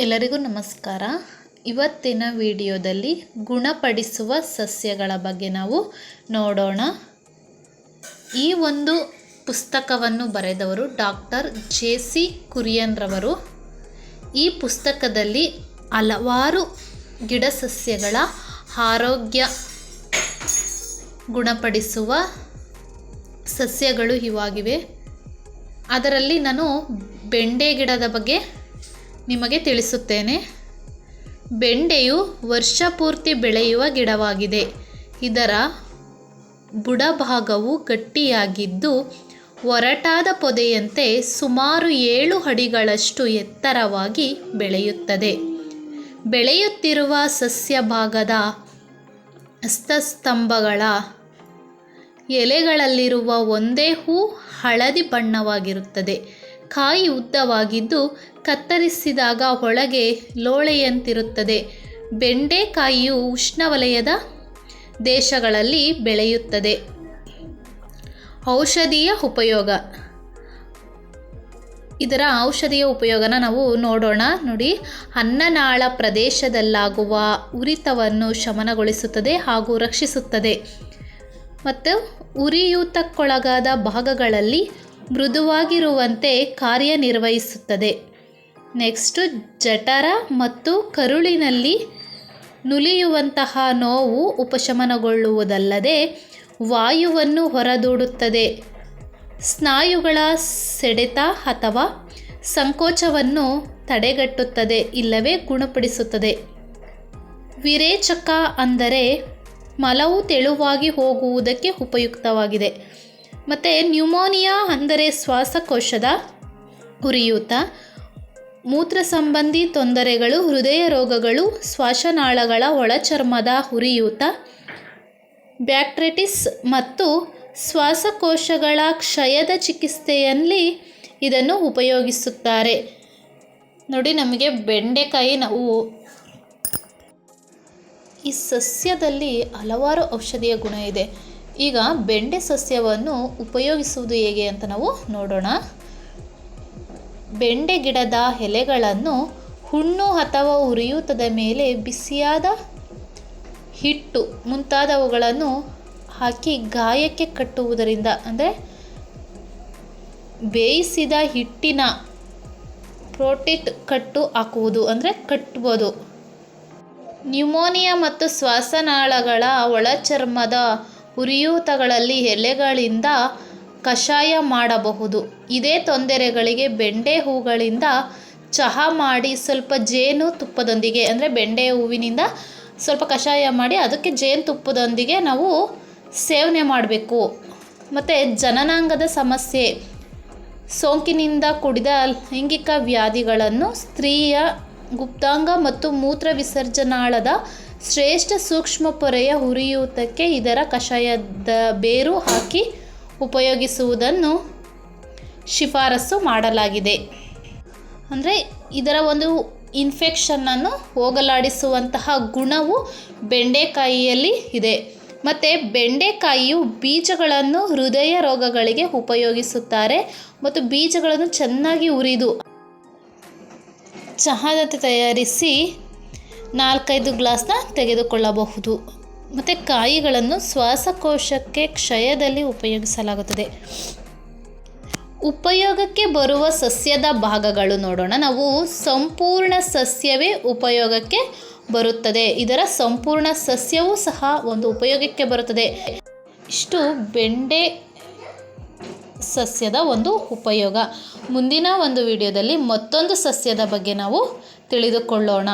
ಎಲ್ಲರಿಗೂ ನಮಸ್ಕಾರ. ಇವತ್ತಿನ ವಿಡಿಯೋದಲ್ಲಿ ಗುಣಪಡಿಸುವ ಸಸ್ಯಗಳ ಬಗ್ಗೆ ನಾವು ನೋಡೋಣ. ಈ ಒಂದು ಪುಸ್ತಕವನ್ನು ಬರೆದವರು ಡಾಕ್ಟರ್ ಜೆ.ಸಿ. ಕುರಿಯನ್ ರವರು. ಈ ಪುಸ್ತಕದಲ್ಲಿ ಹಲವಾರು ಗಿಡ ಸಸ್ಯಗಳ ಆರೋಗ್ಯ ಗುಣಪಡಿಸುವ ಸಸ್ಯಗಳು ಇವಾಗಿವೆ. ಅದರಲ್ಲಿ ನಾನು ಬೆಂಡೆ ಗಿಡದ ಬಗ್ಗೆ ನಿಮಗೆ ತಿಳಿಸುತ್ತೇನೆ. ಬೆಂಡೆಯು ವರ್ಷಪೂರ್ತಿ ಬೆಳೆಯುವ ಗಿಡವಾಗಿದೆ. ಇದರ ಬುಡಭಾಗವು ಗಟ್ಟಿಯಾಗಿದ್ದು ಒರಟಾದ ಪೊದೆಯಂತೆ ಸುಮಾರು 7 ಅಡಿಗಳಷ್ಟು ಎತ್ತರವಾಗಿ ಬೆಳೆಯುತ್ತದೆ. ಬೆಳೆಯುತ್ತಿರುವ ಸಸ್ಯ ಭಾಗದ ಸ್ತಂಭಗಳ ಎಲೆಗಳಲ್ಲಿರುವ ಒಂದೇ ಹೂ ಹಳದಿ ಬಣ್ಣವಾಗಿರುತ್ತದೆ. ಕಾಯಿ ಉದ್ದವಾಗಿದ್ದು ಕತ್ತರಿಸಿದಾಗ ಒಳಗೆ ಲೋಳೆಯಂತಿರುತ್ತದೆ. ಬೆಂಡೆಕಾಯಿಯು ಉಷ್ಣವಲಯದ ದೇಶಗಳಲ್ಲಿ ಬೆಳೆಯುತ್ತದೆ. ಔಷಧೀಯ ಉಪಯೋಗ. ಇದರ ಔಷಧೀಯ ಉಪಯೋಗನ ನಾವು ನೋಡೋಣ. ನೋಡಿ, ಅನ್ನನಾಳ ಪ್ರದೇಶದಲ್ಲಾಗುವ ಉರಿತವನ್ನು ಶಮನಗೊಳಿಸುತ್ತದೆ ಹಾಗೂ ರಕ್ಷಿಸುತ್ತದೆ. ಮತ್ತು ಉರಿಯೂತಕ್ಕೊಳಗಾದ ಭಾಗಗಳಲ್ಲಿ ಮೃದುವಾಗಿರುವಂತೆ ಕಾರ್ಯನಿರ್ವಹಿಸುತ್ತದೆ. ನೆಕ್ಸ್ಟು, ಜಠರ ಮತ್ತು ಕರುಳಿನಲ್ಲಿ ನುಲಿಯುವಂತಹ ನೋವು ಉಪಶಮನಗೊಳ್ಳುವುದಲ್ಲದೆ ವಾಯುವನ್ನು ಹೊರದೂಡುತ್ತದೆ. ಸ್ನಾಯುಗಳ ಸೆಳೆತ ಅಥವಾ ಸಂಕೋಚವನ್ನು ತಡೆಗಟ್ಟುತ್ತದೆ ಇಲ್ಲವೇ ಗುಣಪಡಿಸುತ್ತದೆ. ವಿರೇಚಕ ಅಂದರೆ ಮಲವು ತೆಳುವಾಗಿ ಹೋಗುವುದಕ್ಕೆ ಉಪಯುಕ್ತವಾಗಿದೆ. ಮತ್ತು ನ್ಯೂಮೋನಿಯಾ ಅಂದರೆ ಶ್ವಾಸಕೋಶದ ಉರಿಯೂತ, ಮೂತ್ರ ಸಂಬಂಧಿ ತೊಂದರೆಗಳು, ಹೃದಯ ರೋಗಗಳು, ಶ್ವಾಸನಾಳಗಳ ಒಳಚರ್ಮದ ಉರಿಯೂತ, ಬ್ಯಾಕ್ಟೀರಿಯಟಿಸ್ ಮತ್ತು ಶ್ವಾಸಕೋಶಗಳ ಕ್ಷಯದ ಚಿಕಿತ್ಸೆಯಲ್ಲಿ ಇದನ್ನು ಉಪಯೋಗಿಸುತ್ತಾರೆ. ನೋಡಿ, ನಮಗೆ ಬೆಂಡೆಕಾಯಿ ಈ ಸಸ್ಯದಲ್ಲಿ ಹಲವಾರು ಔಷಧೀಯ ಗುಣ ಇದೆ. ಈಗ ಬೆಂಡೆ ಸಸ್ಯವನ್ನು ಉಪಯೋಗಿಸುವುದು ಹೇಗೆ ಅಂತ ನಾವು ನೋಡೋಣ. ಬೆಂಡೆ ಗಿಡದ ಎಲೆಗಳನ್ನು ಹುಣ್ಣು ಅಥವಾ ಉರಿಯೂತದ ಮೇಲೆ ಬಿಸಿಯಾದ ಹಿಟ್ಟು ಮುಂತಾದವುಗಳನ್ನು ಹಾಕಿ ಗಾಯಕ್ಕೆ ಕಟ್ಟುವುದರಿಂದ, ಅಂದರೆ ಬೇಯಿಸಿದ ಹಿಟ್ಟಿನ ಪ್ರೋಟೀಟ್ ಕಟ್ಟು ಹಾಕುವುದು, ಅಂದರೆ ಕಟ್ಟುವುದು. ನ್ಯೂಮೋನಿಯಾ ಮತ್ತು ಶ್ವಾಸನಾಳಗಳ ಒಳಚರ್ಮದ ಉರಿಯೂತಗಳಲ್ಲಿ ಎಲೆಗಳಿಂದ ಕಷಾಯ ಮಾಡಬಹುದು. ಇದೇ ತೊಂದರೆಗಳಿಗೆ ಬೆಂಡೆ ಹೂಗಳಿಂದ ಚಹಾ ಮಾಡಿ ಸ್ವಲ್ಪ ಜೇನು ತುಪ್ಪದೊಂದಿಗೆ, ಅಂದರೆ ಬೆಂಡೆ ಹೂವಿನಿಂದ ಸ್ವಲ್ಪ ಕಷಾಯ ಮಾಡಿ ಅದಕ್ಕೆ ಜೇನುತುಪ್ಪದೊಂದಿಗೆ ನಾವು ಸೇವನೆ ಮಾಡಬೇಕು. ಮತ್ತು ಜನನಾಂಗದ ಸಮಸ್ಯೆ, ಸೋಂಕಿನಿಂದ ಕೂಡಿದ ಲೈಂಗಿಕ ವ್ಯಾಧಿಗಳನ್ನು, ಸ್ತ್ರೀಯ ಗುಪ್ತಾಂಗ ಮತ್ತು ಮೂತ್ರ ವಿಸರ್ಜನಾಳದ ಶ್ರೇಷ್ಠ ಸೂಕ್ಷ್ಮ ಪೊರೆಯ ಉರಿಯೂತಕ್ಕೆ ಇದರ ಕಷಾಯದ ಬೇರು ಹಾಕಿ ಉಪಯೋಗಿಸುವುದನ್ನು ಶಿಫಾರಸು ಮಾಡಲಾಗಿದೆ. ಅಂದರೆ ಇದರ ಒಂದು ಇನ್ಫೆಕ್ಷನನ್ನು ಹೋಗಲಾಡಿಸುವಂತಹ ಗುಣವು ಬೆಂಡೆಕಾಯಿಯಲ್ಲಿ ಇದೆ. ಮತ್ತು ಬೆಂಡೆಕಾಯಿಯು ಬೀಜಗಳನ್ನು ಹೃದಯ ರೋಗಗಳಿಗೆ ಉಪಯೋಗಿಸುತ್ತಾರೆ. ಮತ್ತು ಬೀಜಗಳನ್ನು ಚೆನ್ನಾಗಿ ಹುರಿದು ಚಹಾದಂತೆ ತಯಾರಿಸಿ 4-5 ಗ್ಲಾಸ್ನ ತೆಗೆದುಕೊಳ್ಳಬಹುದು. ಮತ್ತು ಕಾಯಿಗಳನ್ನು ಶ್ವಾಸಕೋಶಕ್ಕೆ ಕ್ಷಯದಲ್ಲಿ ಉಪಯೋಗಿಸಲಾಗುತ್ತದೆ. ಉಪಯೋಗಕ್ಕೆ ಬರುವ ಸಸ್ಯದ ಭಾಗಗಳು ನೋಡೋಣ. ನಾವು ಸಂಪೂರ್ಣ ಸಸ್ಯವೇ ಉಪಯೋಗಕ್ಕೆ ಬರುತ್ತದೆ. ಇದರ ಸಂಪೂರ್ಣ ಸಸ್ಯವೂ ಸಹ ಒಂದು ಉಪಯೋಗಕ್ಕೆ ಬರುತ್ತದೆ. ಇಷ್ಟು ಬೆಂಡೆ ಸಸ್ಯದ ಒಂದು ಉಪಯೋಗ. ಮುಂದಿನ ಒಂದು ವಿಡಿಯೋದಲ್ಲಿ ಮತ್ತೊಂದು ಸಸ್ಯದ ಬಗ್ಗೆ ನಾವು ತಿಳಿದುಕೊಳ್ಳೋಣ.